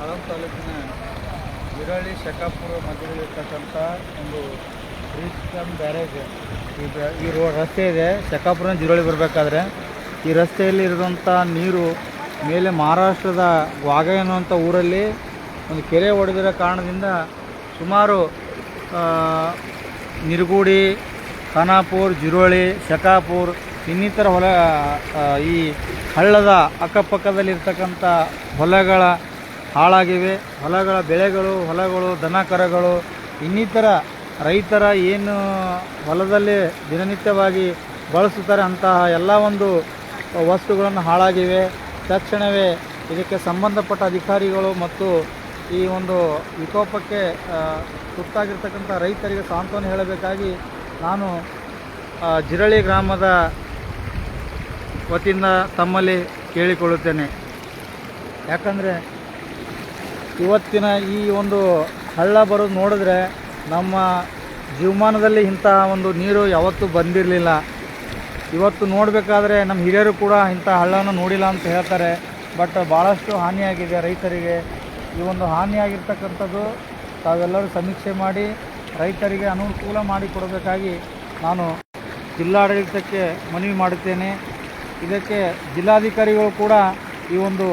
ಆಳಂದ ತಾಲೂಕಿನ ವಿರಳಿ ಶಕಾಪುರ ಮಧ್ಯದಲ್ಲಿರ್ತಕ್ಕಂಥ ಒಂದು bridge barrage ಈ ರಸ್ತೆ ಇದೆ. ಶಕಾಪುರ ಜಿರೋಳಿ ಬರಬೇಕಾದ್ರೆ ಈ ರಸ್ತೆಯಲ್ಲಿ ಇರುವಂಥ ನೀರು ಮೇಲೆ ಮಹಾರಾಷ್ಟ್ರದ ವಾಘ ಎನ್ನುವಂಥ ಊರಲ್ಲಿ ಒಂದು ಕೆರೆ ಒಡೆದಿರೋ ಕಾರಣದಿಂದ ಸುಮಾರು ನಿರಗೂಡಿ, ಖಾನಾಪುರ, ಜಿರೋಳಿ, ಶಕಾಪುರ ಇನ್ನಿತರ ಈ ಹಳ್ಳದ ಅಕ್ಕಪಕ್ಕದಲ್ಲಿರ್ತಕ್ಕಂಥ ಹೊಲಗಳ ಹಾಳಾಗಿವೆ. ಹೊಲಗಳ ಬೆಳೆಗಳು, ಹೊಲಗಳು, ದನ ಕರುಗಳು, ಇನ್ನಿತರ ರೈತರ ಏನು ಹೊಲದಲ್ಲಿ ದಿನನಿತ್ಯವಾಗಿ ಬಳಸುತ್ತಾರೆ ಅಂತಹ ಎಲ್ಲ ಒಂದು ವಸ್ತುಗಳನ್ನು ಹಾಳಾಗಿವೆ. ತಕ್ಷಣವೇ ಇದಕ್ಕೆ ಸಂಬಂಧಪಟ್ಟ ಅಧಿಕಾರಿಗಳು ಮತ್ತು ಈ ಒಂದು ವಿಕೋಪಕ್ಕೆ ತುತ್ತಾಗಿರ್ತಕ್ಕಂಥ ರೈತರಿಗೆ ಸಾಂತ್ವನ ಹೇಳಬೇಕಾಗಿ ನಾನು ಜಿರಳಿ ಗ್ರಾಮದ ವತಿಯಿಂದ ತಮ್ಮಲ್ಲಿ ಕೇಳಿಕೊಳ್ಳುತ್ತೇನೆ. ಯಾಕಂದರೆ ಇವತ್ತಿನ ಈ ಒಂದು ಹಳ್ಳ ಬರೋದು ನೋಡಿದ್ರೆ ನಮ್ಮ ಜೀವಮಾನದಲ್ಲಿ ಇಂತಹ ಒಂದು ನೀರು ಯಾವತ್ತೂ ಬಂದಿರಲಿಲ್ಲ. ಇವತ್ತು ನೋಡಬೇಕಾದ್ರೆ ನಮ್ಮ ಹಿರಿಯರು ಕೂಡ ಇಂಥ ಹಳ್ಳವನ್ನು ನೋಡಿಲ್ಲ ಅಂತ ಹೇಳ್ತಾರೆ. ಬಟ್ ಭಾಳಷ್ಟು ಹಾನಿಯಾಗಿದೆ ರೈತರಿಗೆ. ಈ ಒಂದು ಹಾನಿಯಾಗಿರ್ತಕ್ಕಂಥದ್ದು ತಾವೆಲ್ಲರೂ ಸಮೀಕ್ಷೆ ಮಾಡಿ ರೈತರಿಗೆ ಅನುಕೂಲ ಮಾಡಿಕೊಡಬೇಕಾಗಿ ನಾನು ಜಿಲ್ಲಾಡಳಿತಕ್ಕೆ ಮನವಿ ಮಾಡುತ್ತೇನೆ. ಇದಕ್ಕೆ ಜಿಲ್ಲಾಧಿಕಾರಿಗಳು ಕೂಡ ಈ ಒಂದು